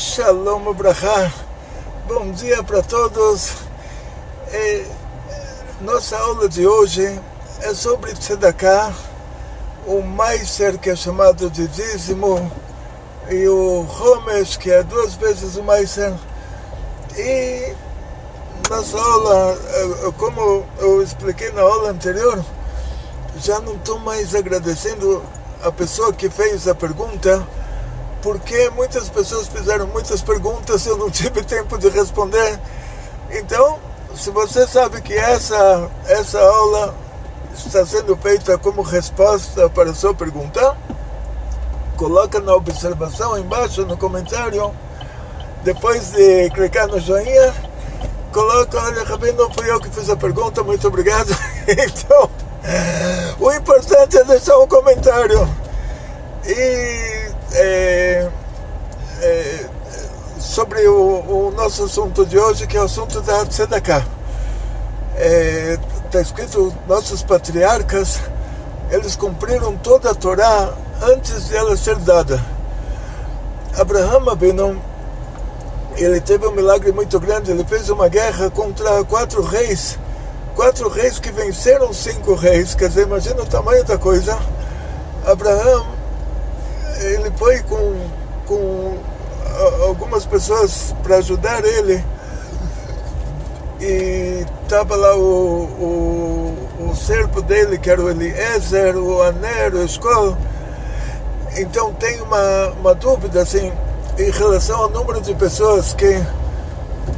Shalom Ubrachá, bom dia para todos. Nossa aula de hoje é sobre Tzedakah, o Maiser, que é chamado de dízimo, e o Homesh, que é 2 vezes o Maiser. E nossa aula, como eu expliquei na aula anterior, já não estou mais agradecendo a pessoa que fez a pergunta, porque muitas pessoas fizeram muitas perguntas e eu não tive tempo de responder. Então, se você sabe que essa aula está sendo feita como resposta para a sua pergunta, coloca na observação embaixo no comentário, depois de clicar no joinha, coloca: olha, Rabino, fui eu que fiz a pergunta, muito obrigado. Então, o importante é deixar um comentário. Sobre o nosso assunto de hoje, que é o assunto da Tzedakah. Está escrito: nossos patriarcas, eles cumpriram toda a Torá antes de ela ser dada. Abraham Avinu, ele teve um milagre muito grande. Ele fez uma guerra contra 4 reis que venceram 5 reis. Quer dizer, imagina o tamanho da coisa. Abraham, ele foi com algumas pessoas para ajudar ele, e estava lá o servo dele, que era o Eliezer, o Aner, o Eshkol. Então tem uma dúvida assim, em relação ao número de pessoas, que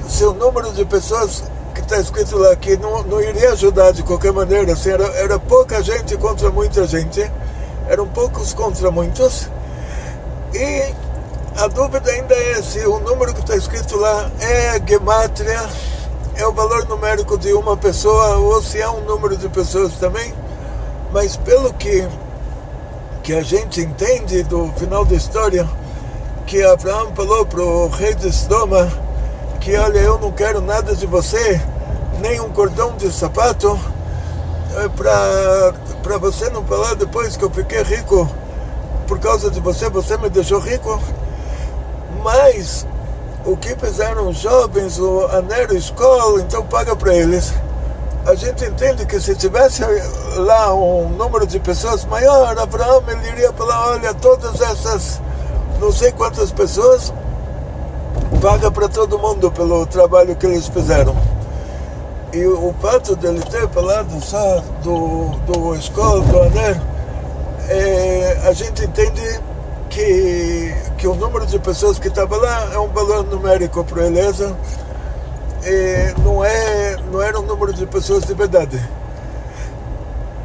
se o número de pessoas que está escrito lá que não iria ajudar de qualquer maneira, assim, era pouca gente contra muita gente, eram poucos contra muitos. E a dúvida ainda é se o número que está escrito lá é Gemátria, é o valor numérico de uma pessoa, ou se é um número de pessoas também. Mas pelo que a gente entende do final da história, que Abraão falou para o rei de Sodoma que: olha, eu não quero nada de você, nem um cordão de sapato, para você não falar depois que eu fiquei rico por causa de você me deixou rico. Mas o que fizeram os jovens, o Aner e o Eshkol, então paga para eles. A gente entende que se tivesse lá um número de pessoas maior, Abraão, ele iria falar: olha, todas essas não sei quantas pessoas, paga para todo mundo pelo trabalho que eles fizeram. E o fato dele ter falado só do Eshkol, do Aner, a gente entende que o número de pessoas que estava lá é um valor numérico para Eliezer, não era um número de pessoas de verdade.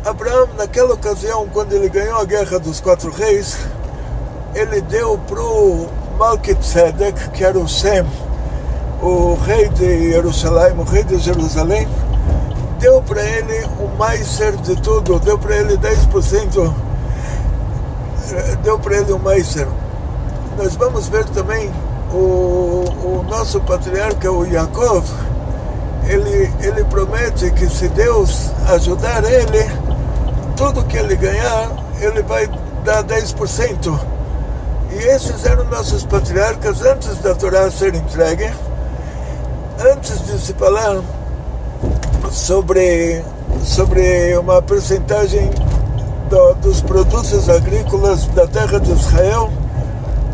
Abraão, naquela ocasião, quando ele ganhou a guerra dos 4 reis, ele deu para o Malkitzedek, que era o Shem, o rei de Jerusalém, o rei de Jerusalém, deu para ele o maiser de tudo, deu para ele 10%, deu para ele o maiser. Nós vamos ver também o nosso patriarca, o Yaakov, ele promete que se Deus ajudar ele, tudo que ele ganhar, ele vai dar 10%. E esses eram nossos patriarcas antes da Torá ser entregue, antes de se falar sobre uma percentagem dos produtos agrícolas da terra de Israel,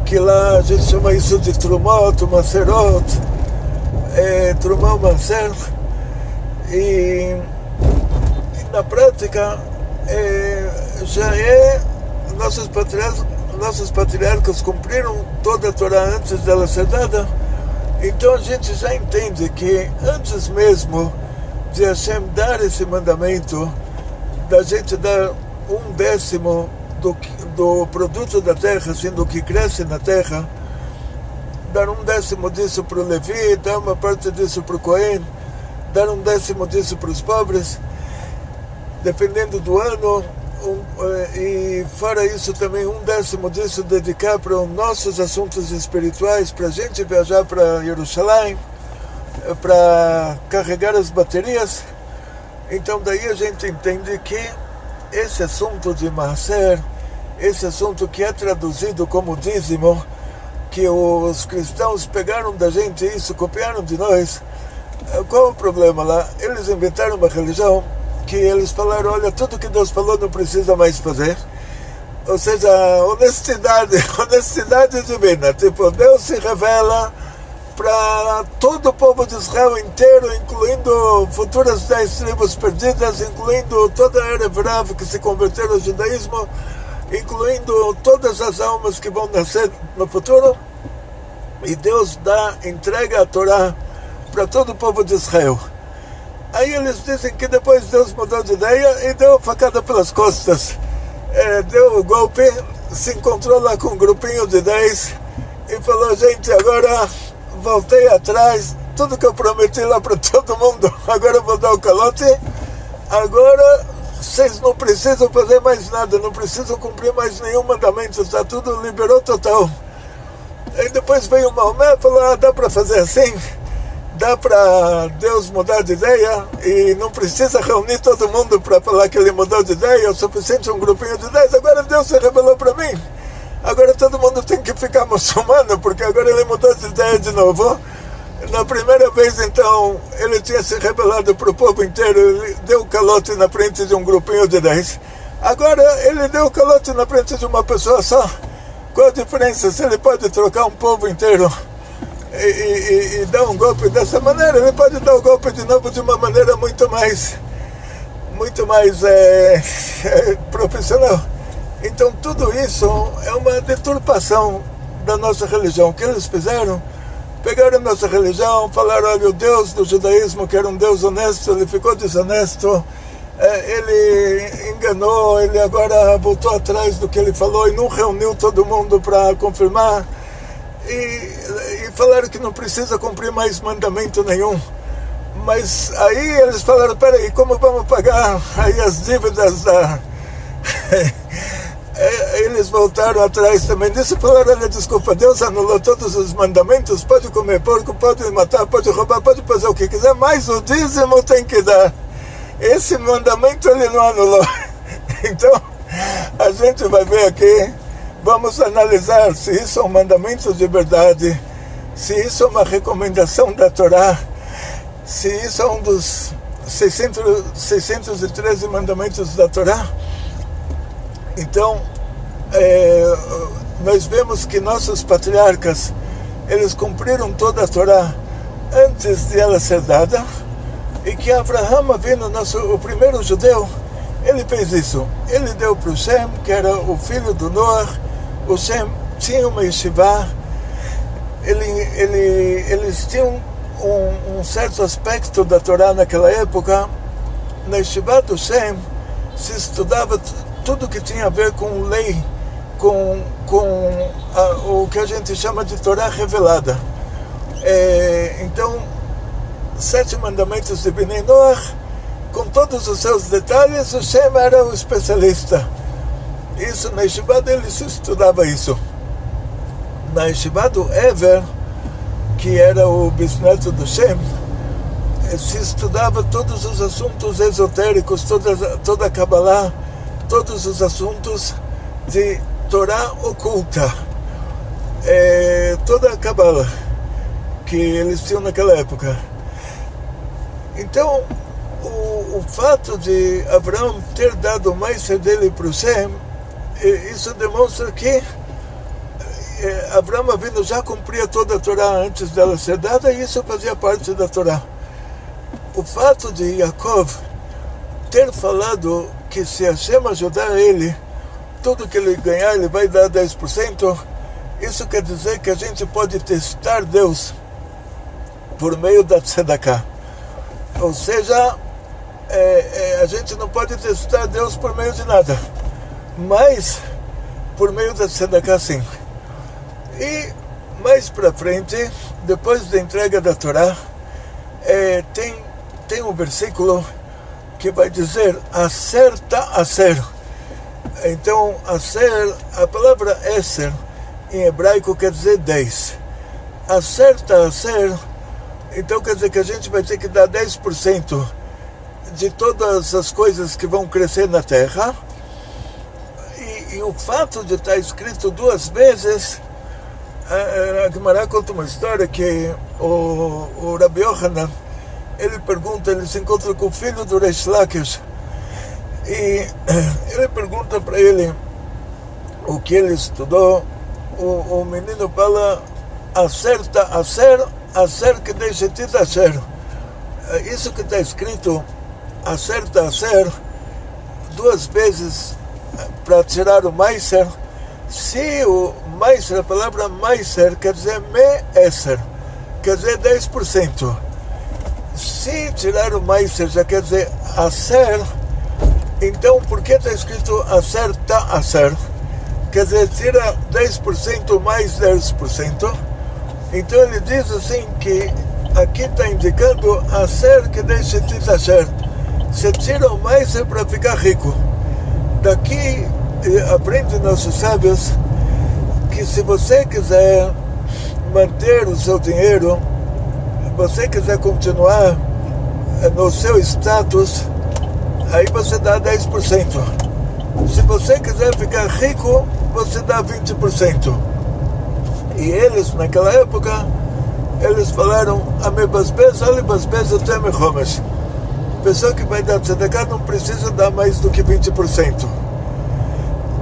que lá a gente chama isso de Trumot, Maserot, Trumot, Maser. E na prática nossos patriarcas cumpriram toda a Torá antes dela ser dada. Então a gente já entende que antes mesmo de Hashem dar esse mandamento, da gente dar 1/10 do produto da terra, assim, do que cresce na terra, dar 1/10 disso para o Levi, dar uma parte disso para o Cohen, dar 1/10 disso para os pobres, dependendo do ano, e fora isso também 1/10 disso dedicar para os nossos assuntos espirituais, para a gente viajar para Jerusalém, para carregar as baterias. Então daí a gente entende que esse assunto de Maaser, esse assunto que é traduzido como dízimo, que os cristãos pegaram da gente isso, copiaram de nós. Qual o problema lá? Eles inventaram uma religião que eles falaram, olha, tudo que Deus falou não precisa mais fazer. Ou seja, honestidade divina. Tipo, Deus se revela para todo o povo de Israel inteiro, incluindo futuras 10 tribos perdidas, incluindo toda a Erev Rav que se converteram ao judaísmo, incluindo todas as almas que vão nascer no futuro. E Deus entrega a Torá para todo o povo de Israel. Aí eles dizem que depois Deus mudou de ideia e deu facada pelas costas. Deu o golpe, se encontrou lá com um grupinho de 10 e falou, gente, agora voltei atrás, tudo que eu prometi lá para todo mundo, agora eu vou dar o calote, agora vocês não precisam fazer mais nada, não precisam cumprir mais nenhum mandamento, está tudo, liberou total. Aí depois veio o Maomé e falou, dá para fazer assim, dá para Deus mudar de ideia e não precisa reunir todo mundo para falar que ele mudou de ideia, é o suficiente um grupinho de 10, agora Deus se revelou para mim. Agora todo mundo tem que ficar muçulmano, porque agora ele mudou de ideia de novo. Na primeira vez, então, ele tinha se revelado para o povo inteiro, ele deu calote na frente de um grupinho de 10. Agora ele deu calote na frente de uma pessoa só. Qual a diferença? Se ele pode trocar um povo inteiro e dar um golpe dessa maneira, ele pode dar o golpe de novo de uma maneira muito mais profissional. Então tudo isso é uma deturpação da nossa religião. O que eles fizeram? Pegaram a nossa religião, falaram, olha, o Deus do judaísmo, que era um Deus honesto, ele ficou desonesto, ele enganou, ele agora voltou atrás do que ele falou e não reuniu todo mundo para confirmar. E falaram que não precisa cumprir mais mandamento nenhum. Mas aí eles falaram, peraí, como vamos pagar aí as dívidas da... Eles voltaram atrás também disso e falaram, olha, desculpa, Deus anulou todos os mandamentos, pode comer porco, pode matar, pode roubar, pode fazer o que quiser, mas o dízimo tem que dar. Esse mandamento ele não anulou. Então, a gente vai ver aqui, vamos analisar se isso é um mandamento de verdade, se isso é uma recomendação da Torá, se isso é um dos 613 mandamentos da Torá. Então, nós vemos que nossos patriarcas, eles cumpriram toda a Torá antes de ela ser dada, e que Abraham Avinu, o primeiro judeu, ele fez isso. Ele deu para o Shem, que era o filho do Noah. O Shem tinha uma yeshiva, eles tinham um certo aspecto da Torá naquela época. Na yeshiva do Shem se estudava tudo que tinha a ver com lei, com o que a gente chama de Torá revelada. Então, 7 mandamentos de Bnei Noach, com todos os seus detalhes, o Shem era o especialista. Isso, na yeshiva dele se estudava isso. Na yeshiva do Ever, que era o bisneto do Shem, se estudava todos os assuntos esotéricos, toda a Kabbalah, todos os assuntos de Torá oculta, toda a Kabbalah que eles tinham naquela época. Então, o fato de Abraão ter dado o Meiser dele para o Shem, isso demonstra que Abraão Avinu já cumpria toda a Torá antes dela ser dada, e isso fazia parte da Torá. O fato de Yaakov ter falado que se Hashem ajudar ele, tudo que ele ganhar ele vai dar 10%, isso quer dizer que a gente pode testar Deus por meio da tzedakah. Ou seja, a gente não pode testar Deus por meio de nada, mas por meio da tzedakah sim. E mais para frente, depois da entrega da Torá, tem um versículo que vai dizer acerta a ser. Então, acer, a palavra eser em hebraico quer dizer 10. Acerta a ser, então quer dizer que a gente vai ter que dar 10% de todas as coisas que vão crescer na terra. E o fato de estar escrito 2 vezes A Gemara conta uma história que o Rabbi Yochanan, ele se encontra com o filho do Reish Lakish e ele pergunta para ele o que ele estudou. O menino fala: acerta, acer que deixa te asher. Isso que está escrito, acerta, acer, duas vezes para tirar o meiser. Se o meiser, a palavra meiser quer dizer me-esser, quer dizer 10%. Se tirar o meiser já quer dizer acer, então por que está escrito acerta, acer? Quer dizer, tira 10% mais 10%. Então ele diz assim que aqui está indicando acer que deixa de asher. Você tira o meiser para ficar rico. Daqui aprende nossos sábios que se você quiser manter o seu dinheiro, você quiser continuar no seu status, aí você dá 10%. Se você quiser ficar rico, você dá 20%. E eles, naquela época, eles falaram: a pessoa que vai dar tzedakah não precisa dar mais do que 20%.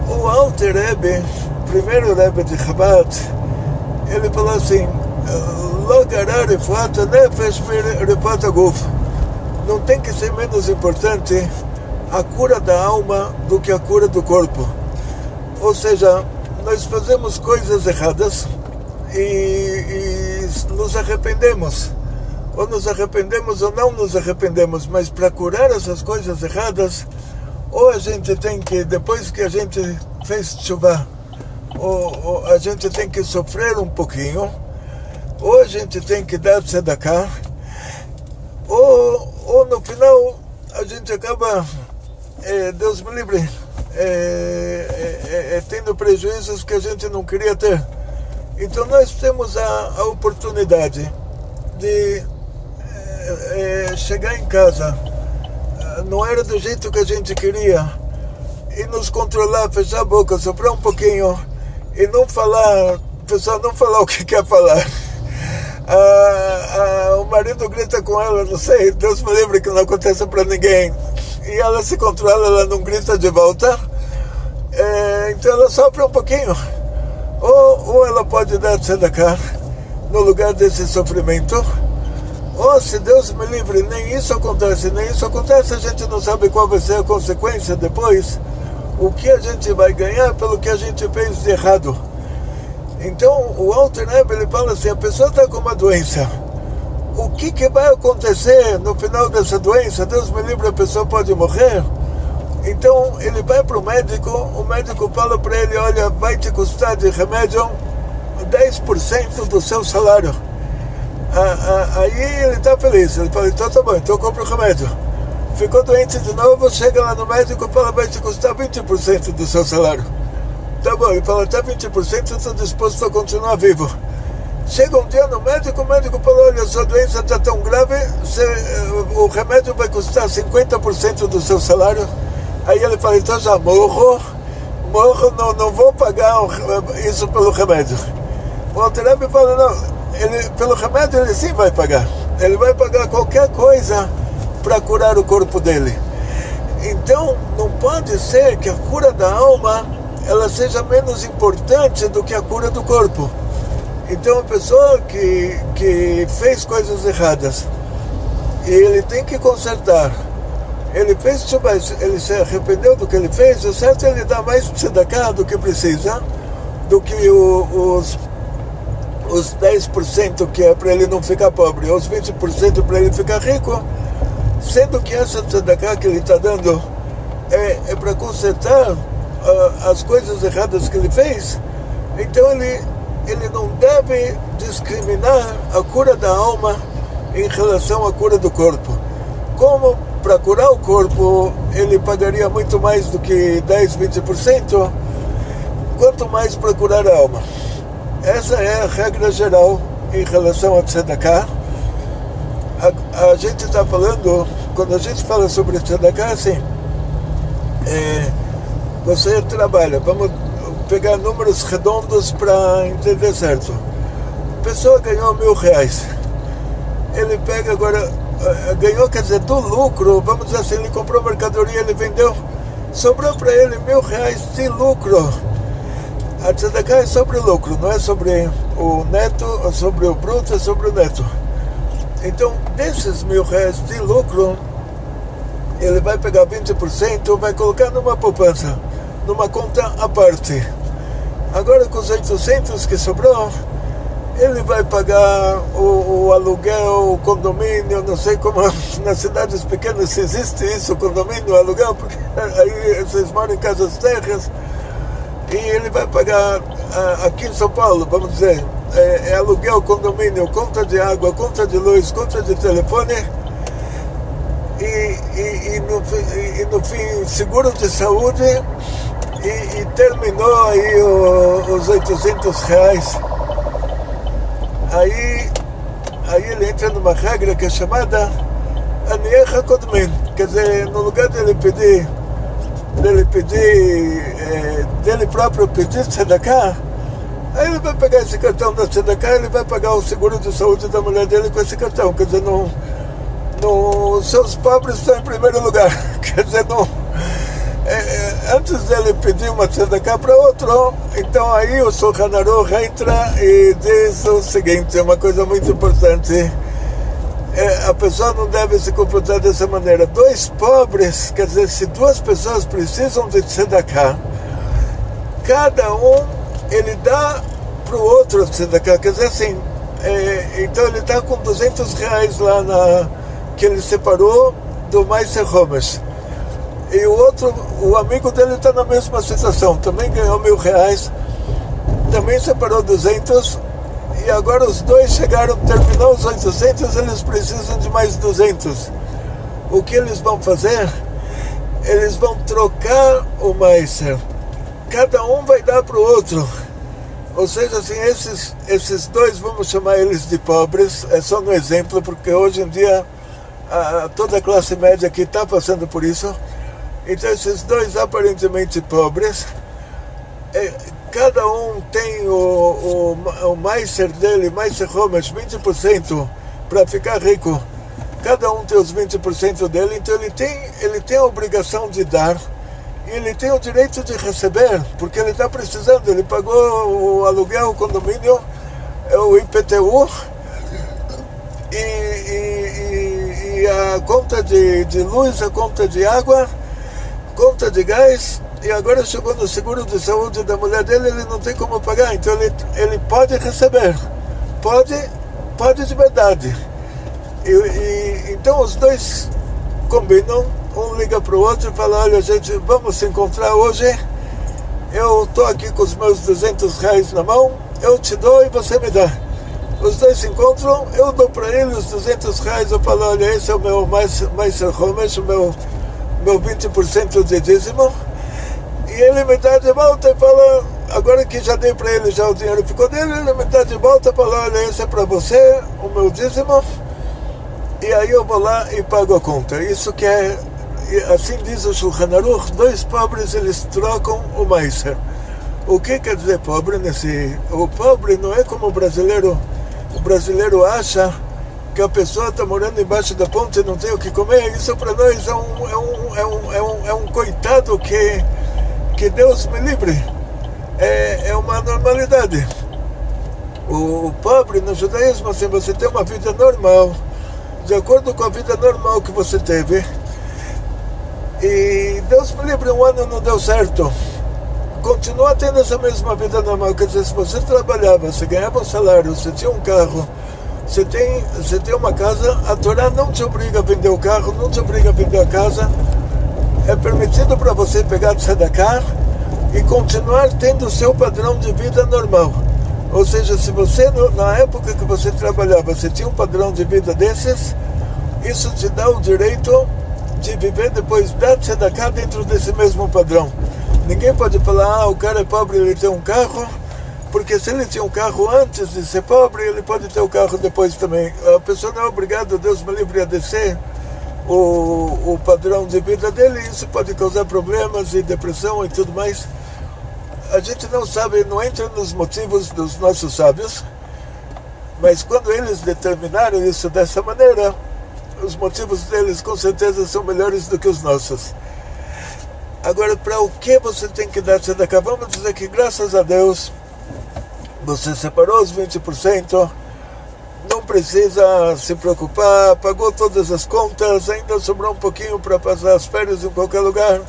O Alter Rebbe, primeiro Rebbe de Chabad, ele falou assim: não tem que ser menos importante a cura da alma do que a cura do corpo. Ou seja, nós fazemos coisas erradas e nos arrependemos. Ou nos arrependemos ou não nos arrependemos, mas para curar essas coisas erradas, ou a gente tem que, depois que a gente fez tshuva, ou a gente tem que sofrer um pouquinho, ou a gente tem que dar tzedakah, ou no final a gente acaba, Deus me livre, tendo prejuízos que a gente não queria ter. Então nós temos a oportunidade de chegar em casa, não era do jeito que a gente queria, e nos controlar, fechar a boca, soprar um pouquinho e não falar, pessoal, não falar o que quer falar. O marido grita com ela, não sei, Deus me livre que não aconteça para ninguém, e ela se controla, ela não grita de volta, então ela sopra um pouquinho, ou ela pode dar tzedakah no lugar desse sofrimento, ou, se Deus me livre, nem isso acontece, a gente não sabe qual vai ser a consequência depois, o que a gente vai ganhar pelo que a gente fez de errado. Então o Alter Rebbe, ele fala assim: a pessoa está com uma doença, o que vai acontecer no final dessa doença? Deus me livre, a pessoa pode morrer. Então ele vai para o médico fala para ele: olha, vai te custar de remédio 10% do seu salário. Aí ele está feliz, ele fala: então tá bom, então eu compro o remédio. Ficou doente de novo, chega lá no médico e fala: vai te custar 20% do seu salário. Tá bom, ele fala: até 20% eu estou disposto a continuar vivo. Chega um dia no médico, o médico fala: olha, sua doença está tão grave, o remédio vai custar 50% do seu salário. Aí ele fala: então já morro, não vou pagar isso pelo remédio. O Alter Rebbe fala: não, pelo remédio ele sim vai pagar. Ele vai pagar qualquer coisa para curar o corpo dele. Então não pode ser que a cura da alma ela seja menos importante do que a cura do corpo. Então a pessoa que fez coisas erradas e ele tem que consertar, ele fez tshuva, ele se arrependeu do que ele fez, o certo é ele dar mais tzedakah do que precisa, do que os 10% que é para ele não ficar pobre, os 20% para ele ficar rico, sendo que essa tzedakah que ele está dando é para consertar as coisas erradas que ele fez. Então ele não deve discriminar a cura da alma em relação à cura do corpo. Como para curar o corpo ele pagaria muito mais do que 10, 20%, quanto mais para curar a alma. Essa é a regra geral em relação a tzedakah. A gente está falando, quando a gente fala sobre tzedakah, assim, você trabalha, vamos pegar números redondos para entender certo. A pessoa ganhou R$1.000. Ele pega agora, ganhou, quer dizer, do lucro, vamos dizer assim, ele comprou mercadoria, ele vendeu, sobrou para ele R$1.000 de lucro. A tzedakah é sobre o lucro, não é sobre o neto, é sobre o bruto, é sobre o neto. Então, desses R$1.000 de lucro, ele vai pegar 20%, vai colocar numa poupança, numa conta à parte. Agora, com os 800 que sobrou, ele vai pagar o aluguel, o condomínio, não sei como nas cidades pequenas se existe isso, condomínio, aluguel, porque aí vocês moram em casas terras, e ele vai pagar aqui em São Paulo, vamos dizer, aluguel, condomínio, conta de água, conta de luz, conta de telefone, e no fim, seguro de saúde, e terminou aí os R$800. Aí ele entra numa regra que é chamada Anieh HaKodmin, quer dizer, no lugar dele próprio pedir tzedakah, aí ele vai pegar esse cartão da tzedakah, ele vai pagar o seguro de saúde da mulher dele com esse cartão, quer dizer, seus pobres estão em primeiro lugar, quer dizer, antes dele pedir uma tzedakah para outro, então aí o Shulchan Aruch entra e diz o seguinte, é uma coisa muito importante, a pessoa não deve se comportar dessa maneira. Dois pobres, quer dizer, se duas pessoas precisam de tzedakah, cada um, ele dá para o outro tzedakah, quer dizer assim, então ele está com R$200 lá que ele separou do Meiser Homesh. E o amigo dele está na mesma situação, também ganhou R$1.000, também separou 200, e agora os dois terminou os 800, eles precisam de mais 200. O que eles vão fazer? Eles vão trocar o Meiser, cada um vai dar para o outro, ou seja, assim, esses dois, vamos chamar eles de pobres, é só um exemplo, porque hoje em dia toda a classe média aqui está passando por isso. Então esses dois aparentemente pobres, cada um tem o Meiser dele, Meiser Homesh, 20% para ficar rico. Cada um tem os 20% dele, então ele tem a obrigação de dar, e ele tem o direito de receber, porque ele está precisando, ele pagou o aluguel, o condomínio, o IPTU, e a conta de luz, a conta de água, conta de gás, e agora chegou no seguro de saúde da mulher dele, ele não tem como pagar, então ele pode receber, pode de verdade. Então os dois combinam, um liga para o outro e fala, olha gente, vamos se encontrar hoje, eu estou aqui com os meus R$200 na mão, eu te dou e você me dá. Os dois se encontram, eu dou para ele os R$200, eu falo, olha, esse é o meu Meiser Homesh, o meu 20% de dízimo, e ele me dá de volta e fala, agora que já dei para ele, já o dinheiro ficou dele, ele me dá de volta e fala, olha, esse é para você, o meu dízimo, e aí eu vou lá e pago a conta. Isso que é, assim diz o Shulchan Aruch, dois pobres eles trocam o Meiser. O que quer dizer pobre? O pobre não é como o brasileiro acha que a pessoa está morando embaixo da ponte e não tem o que comer. Isso para nós é um coitado que Deus me livre. É uma normalidade. O pobre no judaísmo, assim, você tem uma vida normal, de acordo com a vida normal que você teve, e Deus me livre, um ano não deu certo, continua tendo essa mesma vida normal. Quer dizer, se você trabalhava, você ganhava um salário, você tinha um carro, você tem uma casa, a Torá não te obriga a vender o carro, não te obriga a vender a casa, é permitido para você pegar tzedakah e continuar tendo o seu padrão de vida normal. Ou seja, se você, na época que você trabalhava, você tinha um padrão de vida desses, isso te dá o direito de viver depois da tzedakah dentro desse mesmo padrão. Ninguém pode falar, o cara é pobre, ele tem um carro, porque se ele tinha um carro antes de ser pobre, ele pode ter o carro depois também. A pessoa não é obrigada, Deus me livre, a descer o padrão de vida dele, isso pode causar problemas e depressão e tudo mais. a gente não sabe, não entra nos motivos dos nossos sábios, mas quando eles determinaram isso dessa maneira, os motivos deles com certeza são melhores do que os nossos. Agora, para o que você tem que dar tzedakah? Vamos dizer que, graças a Deus, você separou os 20%, não precisa se preocupar, pagou todas as contas, ainda sobrou um pouquinho para passar as férias em qualquer lugar,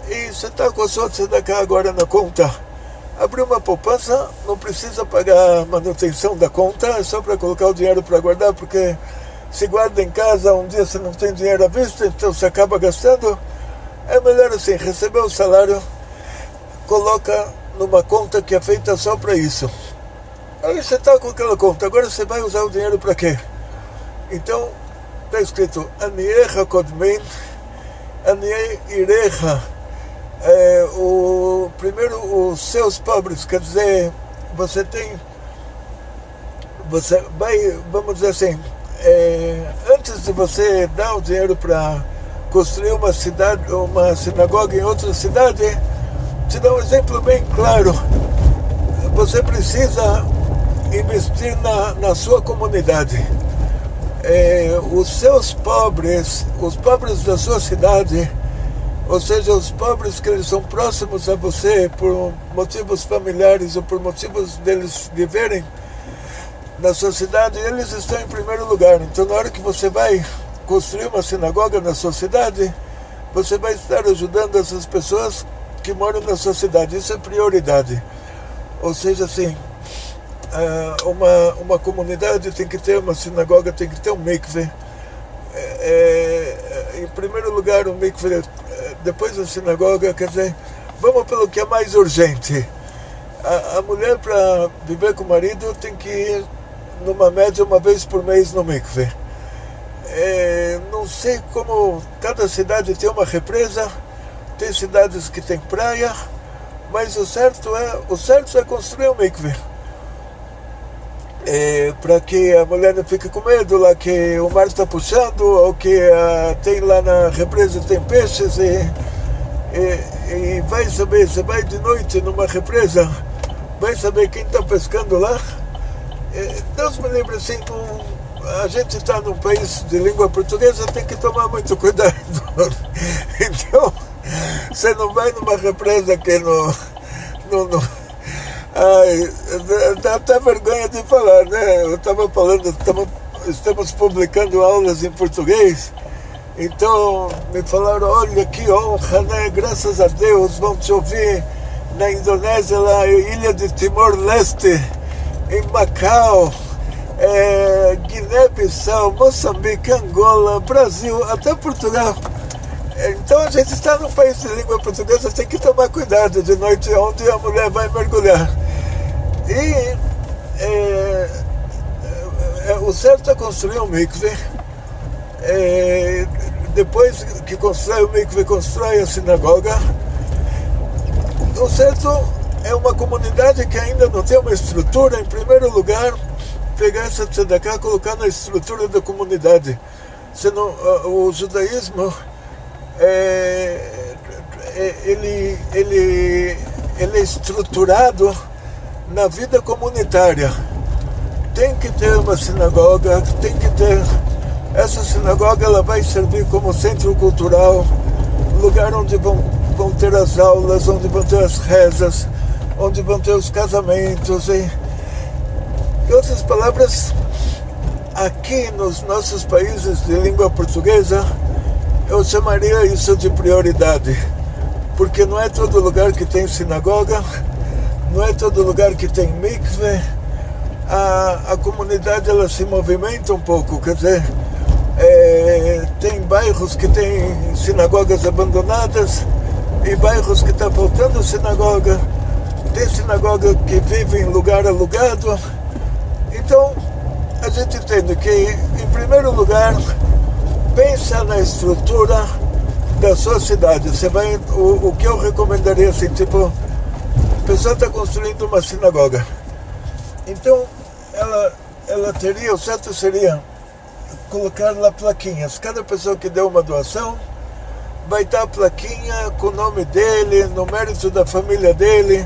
e você está com a sua tzedakah agora na conta. Abriu uma poupança, não precisa pagar a manutenção da conta, é só para colocar o dinheiro para guardar, porque se guarda em casa, um dia você não tem dinheiro à vista, então você acaba gastando. É melhor assim, receber o salário, coloca numa conta que é feita só para isso. Aí você está com aquela conta, agora você vai usar o dinheiro para quê? Então, está escrito, Aniecha Kodmin, Anie Irecha. Primeiro, os seus pobres, quer dizer, você vai, vamos dizer assim, antes de você dar o dinheiro para construir uma sinagoga em outra cidade, te dá um exemplo bem claro. Você precisa investir na sua comunidade. Os seus pobres, os pobres da sua cidade, ou seja, os pobres que eles são próximos a você por motivos familiares ou por motivos deles viverem na sua cidade, eles estão em primeiro lugar. Então, na hora que você vai construir uma sinagoga na sua cidade, você vai estar ajudando essas pessoas que moram na sua cidade. Isso é prioridade. Ou seja, assim, uma comunidade tem que ter uma sinagoga, tem que ter um mikveh. Em primeiro lugar, um mikveh, depois da sinagoga, quer dizer, vamos pelo que é mais urgente. A mulher, para viver com o marido, tem que ir, numa média, uma vez por mês no mikveh. Não sei como cada cidade tem uma represa, tem cidades que tem praia, mas o certo é construir um mikveh. Para que a mulher não fique com medo lá que o mar está puxando, ou que tem lá na represa tem peixes, e vai saber, você vai de noite numa represa, vai saber quem está pescando lá. Deus me livre, assim, a gente está num país de língua portuguesa, tem que tomar muito cuidado. Então, você não vai numa represa que dá até vergonha de falar, né? Eu estava falando, estamos publicando aulas em português, então me falaram, olha que honra, né? Graças a Deus, vão te ouvir na Indonésia, lá, ilha de Timor-Leste, em Macau, Guiné-Bissau, Moçambique, Angola, Brasil, até Portugal. Então a gente está num país de língua portuguesa, tem que tomar cuidado de noite onde a mulher vai mergulhar. E o certo é construir um mikveh. Depois que constrói o mikveh, constrói a sinagoga. O certo é uma comunidade que ainda não tem uma estrutura. Em primeiro lugar, pegar essa tzedakah e colocar na estrutura da comunidade. Senão, o judaísmo ele é estruturado na vida comunitária. Tem que ter uma sinagoga, tem que ter. Essa sinagoga, ela vai servir como centro cultural, lugar onde vão ter as aulas, onde vão ter as rezas, onde vão ter os casamentos. Em outras palavras, aqui nos nossos países de língua portuguesa, eu chamaria isso de prioridade, porque não é todo lugar que tem sinagoga, não é todo lugar que tem mikveh. A comunidade, ela se movimenta um pouco, quer dizer, tem bairros que tem sinagogas abandonadas e bairros que está faltando sinagoga, tem sinagoga que vive em lugar alugado. Então a gente entende que, em primeiro lugar, pensa na estrutura da sua cidade. Você vai, o que eu recomendaria, assim, tipo, a pessoa está construindo uma sinagoga, então ela teria, o certo seria colocar lá plaquinhas. Cada pessoa que deu uma doação vai estar a plaquinha com o nome dele, no mérito da família dele.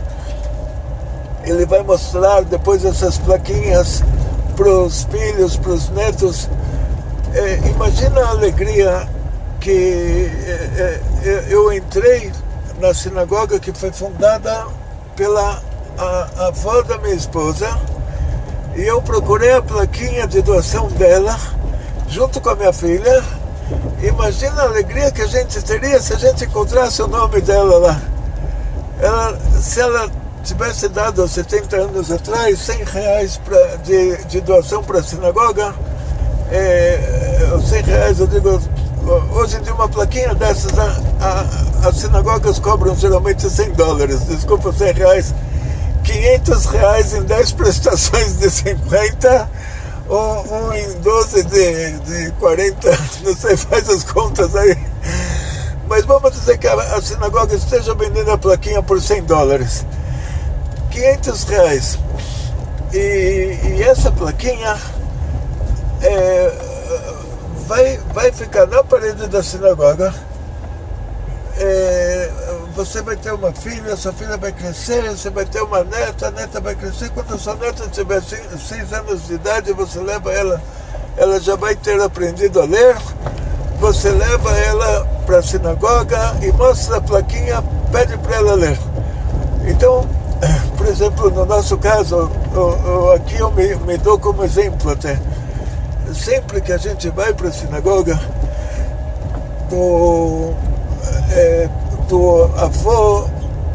Ele vai mostrar depois essas plaquinhas para os filhos, para os netos. Imagina a alegria que eu entrei na sinagoga que foi fundada pela avó da minha esposa, e eu procurei a plaquinha de doação dela junto com a minha filha. Imagina a alegria que a gente teria se a gente encontrasse o nome dela lá. Se ela tivesse dado há 70 anos atrás R$100 de doação para a sinagoga, R$100, eu digo, hoje de uma plaquinha dessas, as sinagogas cobram geralmente $100, desculpa, R$100, R$500 em 10 prestações de 50, ou em 12 de 40, não sei, faz as contas aí. Mas vamos dizer que a sinagoga esteja vendendo a plaquinha por $100, R$500. E essa plaquinha vai ficar na parede da sinagoga. Você vai ter uma filha, sua filha vai crescer, você vai ter uma neta, a neta vai crescer. Quando a sua neta tiver 6 anos de idade, você leva ela já vai ter aprendido a ler. Você leva ela para a sinagoga e mostra a plaquinha, pede para ela ler. Então, por exemplo, no nosso caso, aqui eu me dou como exemplo até. Sempre que a gente vai para a sinagoga, do avô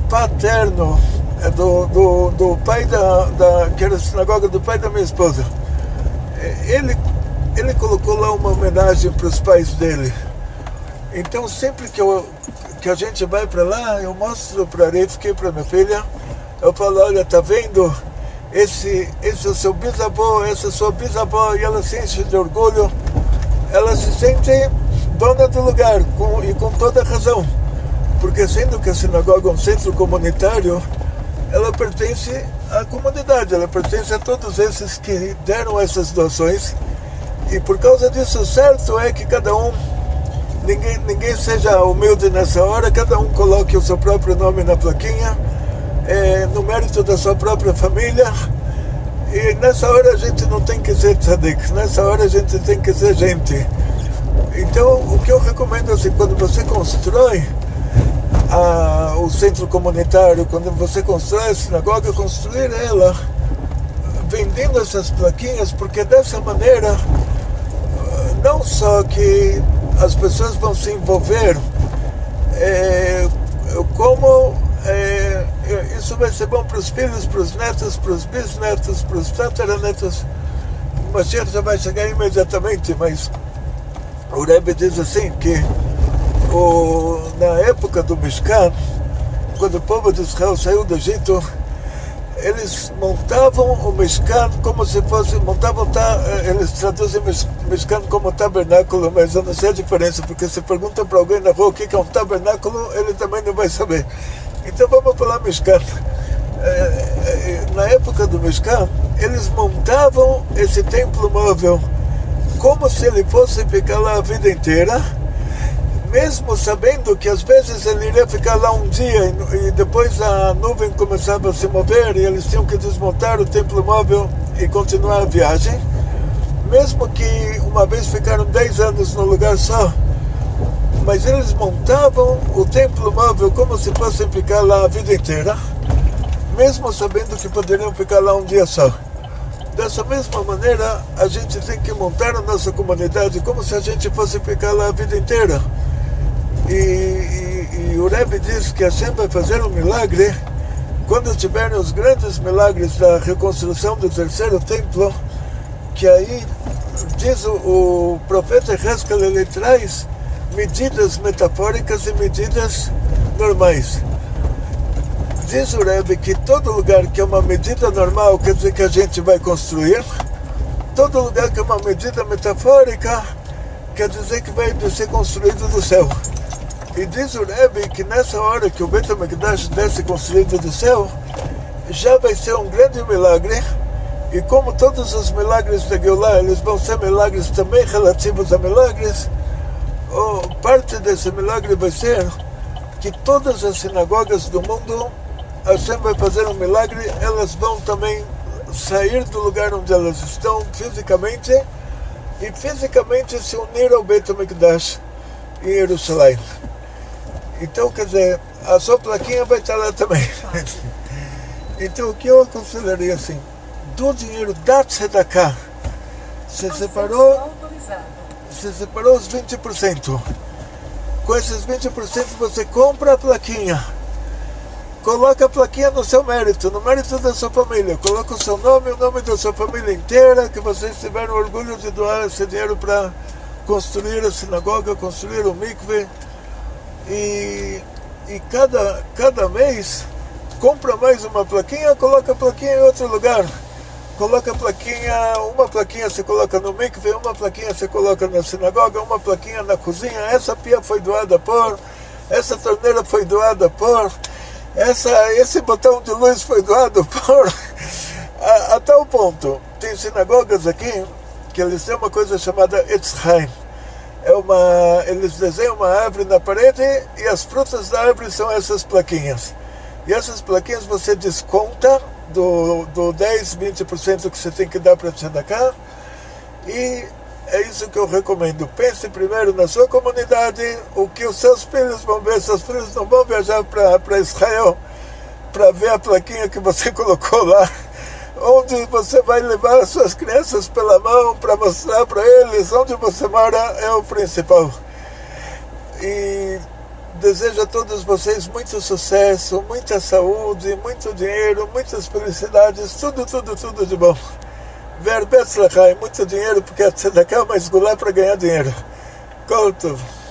paterno, do pai que era a sinagoga do pai da minha esposa, ele colocou lá uma homenagem para os pais dele. Então sempre que a gente vai para lá, eu mostro para Rivka e para minha filha, eu falo, olha, tá vendo? Esse é o seu bisavô, essa é a sua bisavó, e ela se enche de orgulho, ela se sente dona do lugar, e com toda razão, porque sendo que a sinagoga é um centro comunitário, ela pertence à comunidade, ela pertence a todos esses que deram essas doações, e por causa disso, o certo é que cada um, ninguém seja humilde nessa hora, cada um coloque o seu próprio nome na plaquinha, no mérito da sua própria família. E nessa hora a gente não tem que ser tzadik, nessa hora a gente tem que ser gente. Então o que eu recomendo é assim, quando você constrói o centro comunitário, quando você constrói a sinagoga, construir ela vendendo essas plaquinhas, porque dessa maneira não só que as pessoas vão se envolver, como isso vai ser bom para os filhos, para os netos, para os bisnetos, para os tataranetos. O Mashiach já vai chegar imediatamente, mas o Rebbe diz assim que na época do Mishkan, quando o povo de Israel saiu do Egito, eles montavam o Mishkan como se fosse, eles traduzem Mishkan como tabernáculo, mas eu não sei a diferença, porque se pergunta para alguém na rua o que é um tabernáculo, ele também não vai saber. Então vamos falar Mishkan. Na época do Mishkan, eles montavam esse templo móvel como se ele fosse ficar lá a vida inteira, mesmo sabendo que às vezes ele iria ficar lá um dia e depois a nuvem começava a se mover e eles tinham que desmontar o templo móvel e continuar a viagem. Mesmo que uma vez ficaram 10 anos no lugar só, mas eles montavam o templo móvel como se fossem ficar lá a vida inteira, mesmo sabendo que poderiam ficar lá um dia só. Dessa mesma maneira, a gente tem que montar a nossa comunidade como se a gente fosse ficar lá a vida inteira. E o Rebbe diz que Hashem vai fazer um milagre quando tiverem os grandes milagres da reconstrução do terceiro templo, que aí, diz o profeta Hezkel, ele traz medidas metafóricas e medidas normais. Diz o Rebbe que todo lugar que é uma medida normal quer dizer que a gente vai construir, todo lugar que é uma medida metafórica quer dizer que vai ser construído do céu. E diz o Rebbe que nessa hora que o Beit HaMikdash desce construído do céu, já vai ser um grande milagre, e como todos os milagres da Geulah, eles vão ser milagres também relativos a milagres, Parte desse milagre vai ser que todas as sinagogas do mundo, Hashem vai fazer um milagre, elas vão também sair do lugar onde elas estão fisicamente e fisicamente se unir ao Beit HaMikdash em Jerusalém. Então, quer dizer, a sua plaquinha vai estar lá também. Então, o que eu aconselharia assim, do dinheiro da tzedakah, você separou os 20%. Com esses 20% você compra a plaquinha. Coloca a plaquinha no seu mérito, no mérito da sua família. Coloca o seu nome e o nome da sua família inteira, que vocês tiveram orgulho de doar esse dinheiro para construir a sinagoga, construir o mikve. E cada mês compra mais uma plaquinha, coloca a plaquinha em outro lugar. Coloca a plaquinha, uma plaquinha você coloca no mikve, uma plaquinha você coloca na sinagoga, uma plaquinha na cozinha. Essa pia foi doada por, essa torneira foi doada por, esse botão de luz foi doado por. A tal ponto, tem sinagogas aqui que eles têm uma coisa chamada Etz Chaim. Eles desenham uma árvore na parede e as frutas da árvore são essas plaquinhas. E essas plaquinhas você desconta do 10, 20% que você tem que dar para tzedakah. E é isso que eu recomendo. Pense primeiro na sua comunidade, o que os seus filhos vão ver. Seus filhos não vão viajar para Israel para ver a plaquinha que você colocou lá. Onde você vai levar as suas crianças pela mão para mostrar para eles onde você mora é o principal. E desejo a todos vocês muito sucesso, muita saúde, muito dinheiro, muitas felicidades, tudo de bom. Ver Betzlachai, muito dinheiro, porque a tzedakah é uma esgulá para ganhar dinheiro. Kol tov.